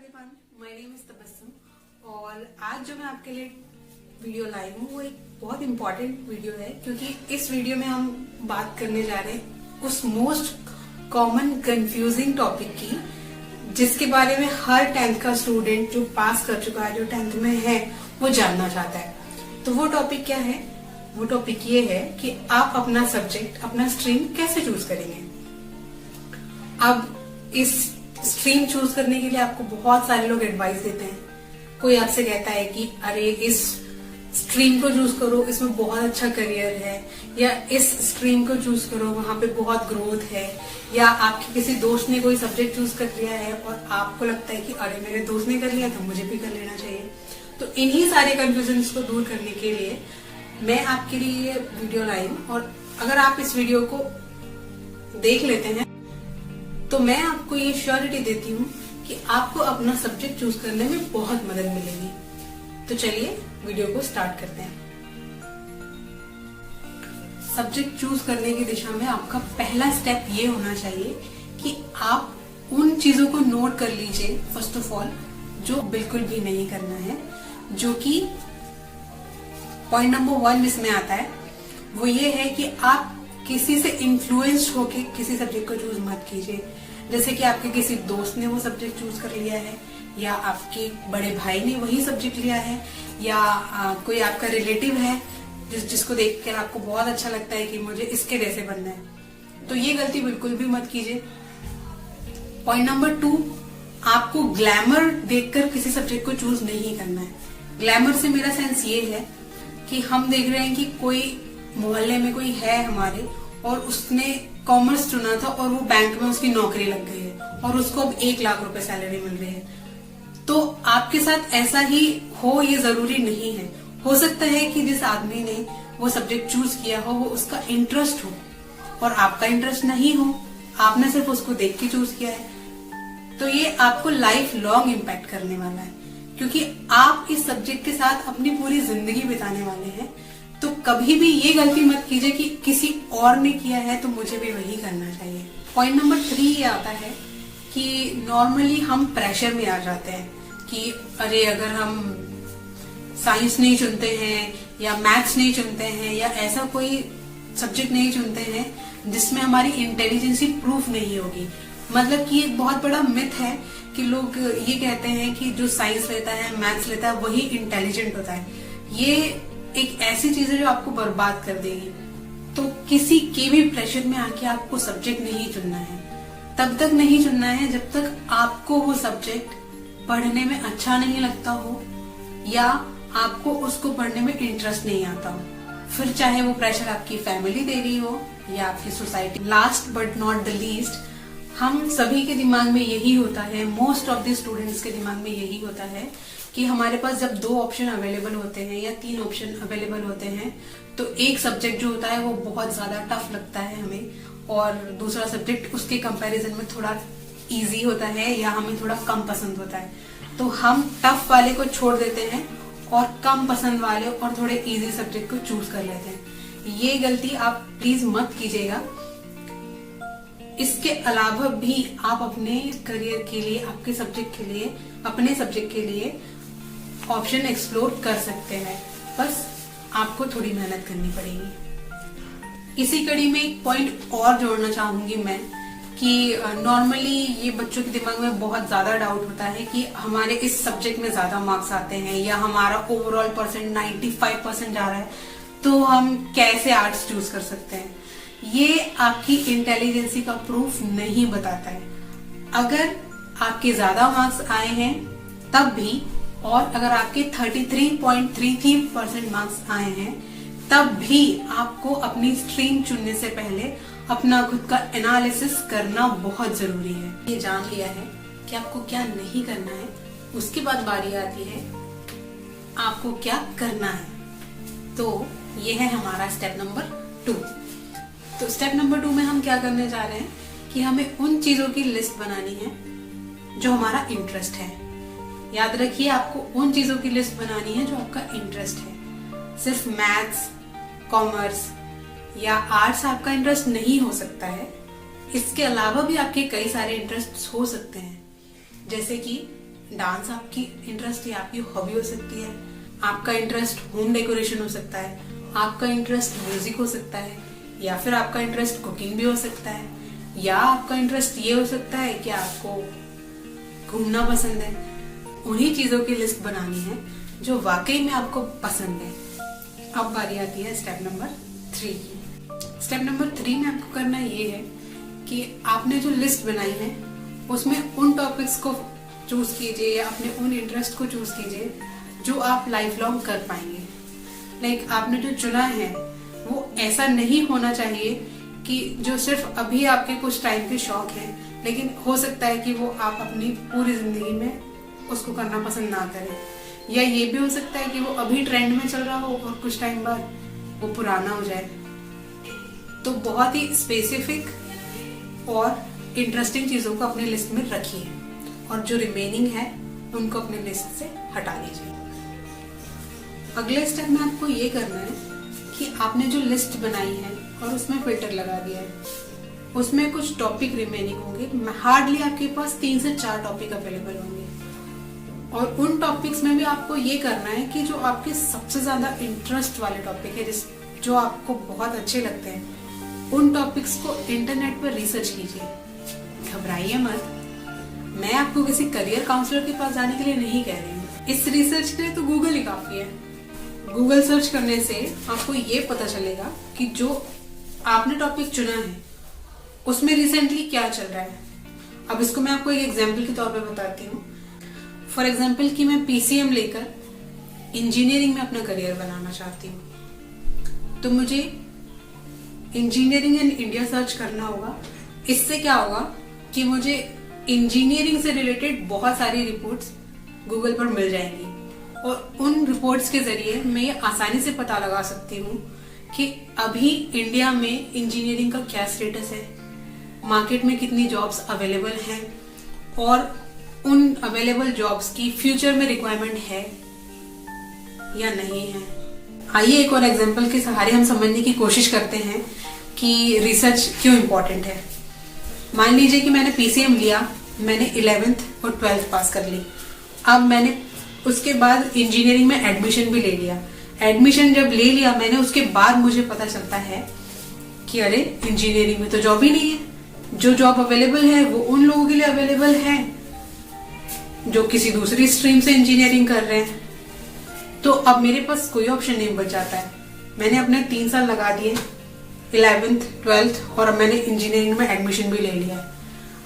Everyone, my name is Tabassum और आज जो मैं आपके लिए वीडियो लाई हूँ वो एक बहुत इम्पोर्टेंट वीडियो है क्योंकि इस वीडियो में हम बात करने जा रहे हैं उस मोस्ट कॉमन कंफ्यूजिंग टॉपिक की जिसके बारे में हर 10th का स्टूडेंट जो पास कर चुका है, जो 10th में है, वो जानना चाहता है। तो वो टॉपिक क्या है? वो टॉपिक ये है कि आप अपना सब्जेक्ट, अपना स्ट्रीम कैसे चूज करेंगे। अब इस स्ट्रीम चूज करने के लिए आपको बहुत सारे लोग एडवाइस देते हैं। कोई आपसे कहता है कि अरे इस स्ट्रीम को चूज करो, इसमें बहुत अच्छा करियर है, या इस स्ट्रीम को चूज करो, वहां पे बहुत ग्रोथ है, या आपके किसी दोस्त ने कोई सब्जेक्ट चूज कर लिया है और आपको लगता है कि अरे मेरे दोस्त ने कर लिया तो मुझे भी कर लेना चाहिए। तो इन्हीं सारे कंफ्यूजन को दूर करने के लिए मैं आपके लिए ये वीडियो लाई हूं और अगर आप इस वीडियो को देख लेते हैं तो मैं आपको ये श्योरिटी देती हूँ कि आपको अपना सब्जेक्ट चूज करने में बहुत मदद मिलेगी। तो चलिए वीडियो को स्टार्ट करते हैं। सब्जेक्ट चूज करने की दिशा में आपका पहला स्टेप ये होना चाहिए कि आप उन चीजों को नोट कर लीजिए फर्स्ट ऑफ ऑल जो बिल्कुल भी नहीं करना है, जो कि पॉइंट नंबर 1 इसमें आता है। वो ये है कि आप किसी से इन्फ्लुएंस्ड होके किसी सब्जेक्ट को चूज मत कीजिए। जैसे कि आपके किसी दोस्त ने वो सब्जेक्ट चूज कर लिया है, या आपके बड़े भाई ने वही सब्जेक्ट लिया है, या कोई आपका रिलेटिव है जिसको देखकर आपको बहुत अच्छा लगता है कि मुझे इसके जैसे बनना है। तो ये गलती बिल्कुल भी मत कीजिए। पॉइंट नंबर 2, आपको ग्लैमर देखकर किसी सब्जेक्ट को चूज नहीं करना है। ग्लैमर से मेरा सेंस ये है कि हम देख रहे हैं कि कोई मोहल्ले में कोई है हमारे और उसने कॉमर्स चुना था और वो बैंक में उसकी नौकरी लग गई है और उसको अब 1 लाख रुपए सैलरी मिल रही है। तो आपके साथ ऐसा ही हो ये जरूरी नहीं है। हो सकता है कि जिस आदमी ने वो सब्जेक्ट चूज किया हो वो उसका इंटरेस्ट हो और आपका इंटरेस्ट नहीं हो, आपने सिर्फ उसको देख के चूज किया है। तो ये आपको लाइफ लॉन्ग इम्पैक्ट करने वाला है क्योंकि आप इस सब्जेक्ट के साथ अपनी पूरी जिंदगी बिताने वाले हैं। तो कभी भी ये गलती मत कीजिए कि किसी और ने किया है तो मुझे भी वही करना चाहिए। पॉइंट नंबर 3 ये आता है कि नॉर्मली हम प्रेशर में आ जाते हैं कि अरे अगर हम साइंस नहीं चुनते हैं या मैथ्स नहीं चुनते हैं या ऐसा कोई सब्जेक्ट नहीं चुनते हैं जिसमें हमारी इंटेलिजेंसी प्रूफ नहीं होगी। मतलब कि एक बहुत बड़ा मिथ है कि लोग ये कहते हैं कि जो साइंस लेता है, मैथ्स लेता है, वही इंटेलिजेंट होता है। ये एक ऐसी चीज है जो आपको बर्बाद कर देगी। तो किसी के भी प्रेशर में आके आपको सब्जेक्ट नहीं चुनना है। तब तक नहीं चुनना है जब तक आपको वो सब्जेक्ट पढ़ने में अच्छा नहीं लगता हो या आपको उसको पढ़ने में इंटरेस्ट नहीं आता हो। फिर चाहे वो प्रेशर आपकी फैमिली दे रही हो या आपकी society. Last but not the least, हम सभी के दिमाग में यही होता है, मोस्ट ऑफ द स्टूडेंट्स के दिमाग में यही होता है कि हमारे पास जब 2 ऑप्शन अवेलेबल होते हैं या 3 ऑप्शन अवेलेबल होते हैं तो एक सब्जेक्ट जो होता है वो बहुत ज्यादा टफ लगता है हमें और दूसरा सब्जेक्ट उसके कंपैरिजन में थोड़ा इजी होता है या हमें थोड़ा कम पसंद होता है। तो हम टफ वाले को छोड़ देते हैं और कम पसंद वाले और थोड़े इजी सब्जेक्ट को चूज कर लेते हैं। ये गलती आप प्लीज मत कीजिएगा। इसके अलावा भी आप अपने करियर के लिए, आपके सब्जेक्ट के लिए, अपने सब्जेक्ट के लिए ऑप्शन एक्सप्लोर कर सकते हैं। बस आपको थोड़ी मेहनत करनी पड़ेगी। इसी कड़ी में एक पॉइंट और जोड़ना चाहूंगी मैं कि नॉर्मली ये बच्चों के दिमाग में बहुत ज्यादा डाउट होता है कि हमारे इस सब्जेक्ट में ज्यादा मार्क्स आते हैं या हमारा ओवरऑल परसेंट 95% जा रहा है तो हम कैसे आर्ट्स चूज कर सकते हैं। ये आपकी इंटेलिजेंसी का प्रूफ नहीं बताता है। अगर आपके ज्यादा मार्क्स आए हैं तब भी, और अगर आपके 33.33% मार्क्स आए हैं तब भी आपको अपनी स्ट्रीम चुनने से पहले अपना खुद का एनालिसिस करना बहुत जरूरी है। ये जान लिया है कि आपको क्या नहीं करना है, उसके बाद बारी आती है आपको क्या करना है। तो ये है हमारा स्टेप नंबर 2। तो स्टेप नंबर 2 में हम क्या करने जा रहे हैं कि हमें उन चीजों की लिस्ट बनानी है जो हमारा इंटरेस्ट है। याद रखिए, आपको उन चीजों की लिस्ट बनानी है जो आपका इंटरेस्ट है। सिर्फ मैथ्स, कॉमर्स या आर्ट्स आपका इंटरेस्ट नहीं हो सकता है। इसके अलावा भी आपके कई सारे इंटरेस्ट हो सकते हैं, जैसे कि डांस आपकी इंटरेस्ट या आपकी हॉबी हो सकती है, आपका इंटरेस्ट होम डेकोरेशन हो सकता है, आपका इंटरेस्ट म्यूजिक हो सकता है, या फिर आपका इंटरेस्ट कुकिंग भी हो सकता है, या आपका इंटरेस्ट ये हो सकता है कि आपको घूमना पसंद है। उन्हीं चीजों की लिस्ट बनानी है जो वाकई में आपको पसंद है। अब बारी आती है स्टेप नंबर 3 की। स्टेप नंबर 3 में आपको करना ये है कि आपने जो लिस्ट बनाई है उसमें उन टॉपिक्स को चूज कीजिए या अपने उन इंटरेस्ट को चूज कीजिए जो आप लाइफ लॉन्ग कर पाएंगे। लाइक आपने जो चुना है वो ऐसा नहीं होना चाहिए कि जो सिर्फ अभी आपके कुछ टाइम के शौक हैं, लेकिन हो सकता है कि वो आप अपनी पूरी जिंदगी में उसको करना पसंद ना करें, या ये भी हो सकता है कि वो अभी ट्रेंड में चल रहा हो और कुछ टाइम बाद वो पुराना हो जाए। तो बहुत ही स्पेसिफिक और इंटरेस्टिंग चीजों को अपनी लिस्ट में रखिए और जो रिमेनिंग है उनको अपने लिस्ट से हटा दीजिए। अगले स्टेप में आपको ये करना है कि आपने जो लिस्ट बनाई है और उसमें फिल्टर लगा दिया है, उसमें कुछ टॉपिक रिमेनिंग होंगे। हार्डली आपके पास 3 से 4 टॉपिक अवेलेबल होंगे और उन टॉपिक्स में भी आपको ये करना है कि जो आपके सबसे ज्यादा इंटरेस्ट वाले टॉपिक है, जो आपको बहुत अच्छे लगते हैं, उन टॉपिक्स को इंटरनेट पर रिसर्च कीजिए। घबराइए मत, मैं आपको किसी करियर काउंसलर के पास जाने के लिए नहीं कह रही हूँ। इस रिसर्च के लिए तो गूगल ही काफी है। गूगल सर्च करने से आपको ये पता चलेगा कि जो आपने टॉपिक चुना है उसमें रिसेंटली क्या चल रहा है। अब इसको मैं आपको एक एग्जाम्पल के तौर पे बताती हूँ। फॉर एग्जाम्पल कि मैं पीसीएम लेकर इंजीनियरिंग में अपना करियर बनाना चाहती हूँ, तो मुझे इंजीनियरिंग इन इंडिया सर्च करना होगा। इससे क्या होगा कि मुझे इंजीनियरिंग से रिलेटेड बहुत सारी रिपोर्ट्स गूगल पर मिल जाएंगी और उन रिपोर्ट्स के जरिए मैं ये आसानी से पता लगा सकती हूँ कि अभी इंडिया में इंजीनियरिंग का क्या स्टेटस है, मार्केट में कितनी जॉब्स अवेलेबल हैं और उन अवेलेबल जॉब्स की फ्यूचर में रिक्वायरमेंट है या नहीं है। आइए एक और एग्जांपल के सहारे हम समझने की कोशिश करते हैं कि रिसर्च क्यों इम्पोर्टेंट है। मान लीजिए कि मैंने पीसीएम लिया, मैंने 11th और 12th पास कर ली। अब मैंने उसके बाद इंजीनियरिंग में एडमिशन भी ले लिया। एडमिशन जब ले लिया मैंने, उसके बाद मुझे पता चलता है कि अरे इंजीनियरिंग में तो जॉब ही नहीं है, जो जॉब अवेलेबल है वो उन लोगों के लिए अवेलेबल है जो किसी दूसरी स्ट्रीम से इंजीनियरिंग कर रहे हैं। तो अब मेरे पास कोई ऑप्शन नहीं बच जाता है। मैंने अपने 3 साल लगा दिए, 11th 12th, और अब मैंने इंजीनियरिंग में एडमिशन भी ले लिया है।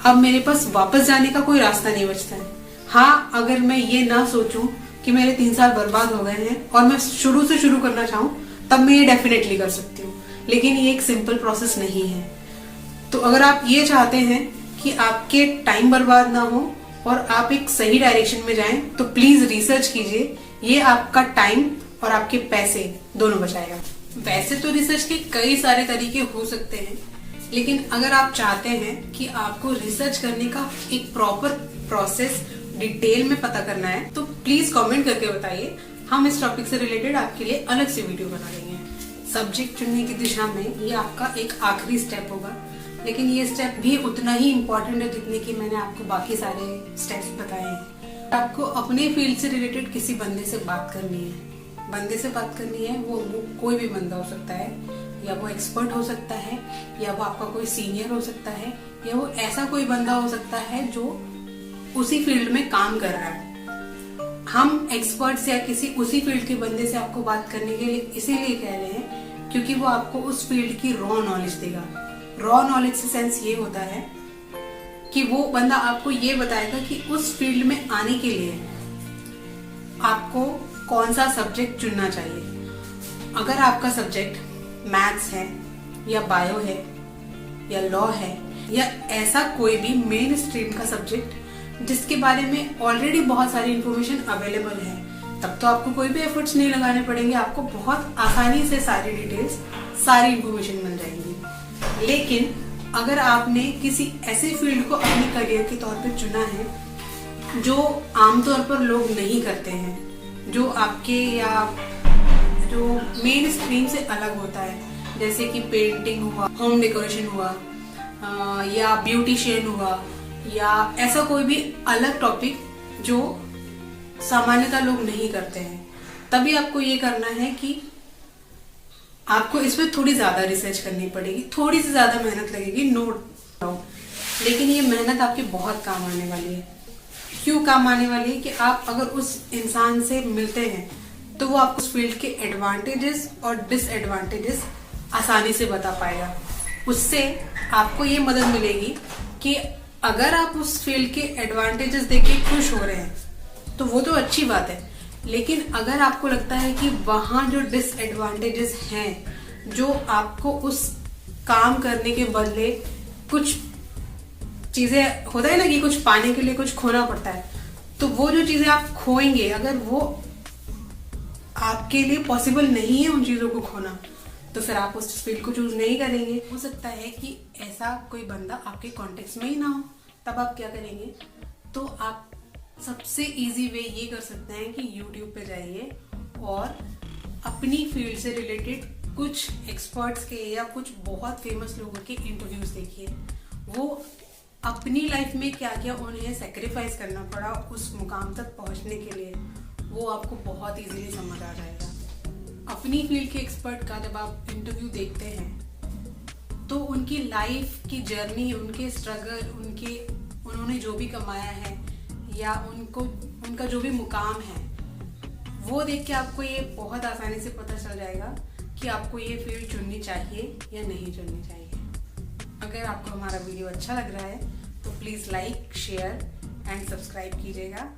अब मेरे पास वापस जाने का कोई रास्ता नहीं बचता है। हाँ, अगर मैं ये ना सोचूं कि मेरे 3 साल बर्बाद हो गए हैं और मैं शुरू से शुरू करना चाहूं, तब मैं ये डेफिनेटली कर सकती हूँ, लेकिन ये एक सिंपल प्रोसेस नहीं है। तो अगर आप ये चाहते हैं कि आपके टाइम बर्बाद ना हो और आप एक सही डायरेक्शन में जाएं, तो प्लीज रिसर्च कीजिए। ये आपका टाइम और आपके पैसे दोनों बचाएगा। वैसे तो रिसर्च के कई सारे तरीके हो सकते हैं, लेकिन अगर आप चाहते हैं कि आपको रिसर्च करने का एक प्रॉपर प्रोसेस डिटेल में पता करना है, तो प्लीज कमेंट करके बताइए। हम इस टॉपिक से रिलेटेड आपके लिए अलग से वीडियो बना देंगे। सब्जेक्ट चुनने की दिशा में ये आपका एक आखिरी स्टेप होगा, लेकिन ये स्टेप भी उतना ही इम्पोर्टेंट है जितने कि मैंने आपको बाकी सारे स्टेप्स बताए हैं। आपको अपने फील्ड से रिलेटेड किसी बंदे से बात करनी है। बंदे से बात करनी है, वो कोई भी बंदा हो सकता है, या वो एक्सपर्ट हो सकता है, या वो आपका कोई सीनियर हो सकता है, या वो ऐसा कोई बंदा हो सकता है जो उसी फील्ड में काम कर रहा है। हम एक्सपर्ट्स या किसी उसी फील्ड के बंदे से आपको बात करने के लिए इसीलिए कह रहे हैं क्योंकि वो आपको उस फील्ड की रॉ नॉलेज देगा। रॉ नॉलेज से सेंस ये होता है कि वो बंदा आपको ये बताएगा कि उस फील्ड में आने के लिए आपको कौन सा सब्जेक्ट चुनना चाहिए। अगर आपका सब्जेक्ट मैथ्स है या बायो है या लॉ है या ऐसा कोई भी मेन स्ट्रीम का सब्जेक्ट जिसके बारे में ऑलरेडी बहुत सारी इंफॉर्मेशन अवेलेबल है, तब तो आपको कोई भी एफर्ट्स नहीं लगाने पड़ेंगे। आपको बहुत आसानी से सारी डिटेल्स, सारी इंफॉर्मेशन मिल जाएंगी। लेकिन अगर आपने किसी ऐसे फील्ड को अपने करियर के तौर पे चुना है जो आमतौर पर लोग नहीं करते हैं, जो आपके या जो मेन स्ट्रीम से अलग होता है, जैसे कि पेंटिंग हुआ, होम डेकोरेशन हुआ, या ब्यूटिशियन हुआ, या ऐसा कोई भी अलग टॉपिक जो सामान्यतः लोग नहीं करते हैं। तभी आपको ये करना है कि आपको इसमें थोड़ी ज्यादा रिसर्च करनी पड़ेगी, थोड़ी सी ज्यादा मेहनत लगेगी, लेकिन ये मेहनत आपके बहुत काम आने वाली है। क्यों काम आने वाली है कि आप अगर उस इंसान से मिलते हैं तो वो आपको उस फील्ड के एडवांटेजेस और डिसएडवांटेजेस आसानी से बता पाएगा। उससे आपको ये मदद मिलेगी कि अगर आप उस फील्ड के एडवांटेजेस देख के खुश हो रहे हैं तो वो तो अच्छी बात है, लेकिन अगर आपको लगता है कि वहां जो डिसएडवांटेजेस हैं, जो आपको उस काम करने के बदले कुछ चीजें होता है ना कि कुछ पाने के लिए कुछ खोना पड़ता है, तो वो जो चीजें आप खोएंगे, अगर वो आपके लिए पॉसिबल नहीं है उन चीजों को खोना, तो फिर आप उस फील्ड को चूज नहीं करेंगे। हो सकता है कि ऐसा कोई बंदा आपके कॉन्टेक्स्ट में ही ना हो, तब आप क्या करेंगे? तो आप सबसे इजी वे ये कर सकते हैं कि YouTube पे जाइए और अपनी फील्ड से रिलेटेड कुछ एक्सपर्ट्स के या कुछ बहुत फेमस लोगों के इंटरव्यूज देखिए। वो अपनी लाइफ में क्या क्या उन्हें सेक्रीफाइस करना पड़ा उस मुकाम तक पहुंचने के लिए, वो आपको बहुत इजीली समझ आ जाएगा। अपनी फील्ड के एक्सपर्ट का जब आप इंटरव्यू देखते हैं तो उनकी लाइफ की जर्नी, उनके स्ट्रगल, उन्होंने जो भी कमाया है या उनका जो भी मुकाम है, वो देख के आपको ये बहुत आसानी से पता चल जाएगा कि आपको ये फील्ड चुननी चाहिए या नहीं चुननी चाहिए। अगर आपको हमारा वीडियो अच्छा लग रहा है तो please like, share and subscribe कीजिएगा।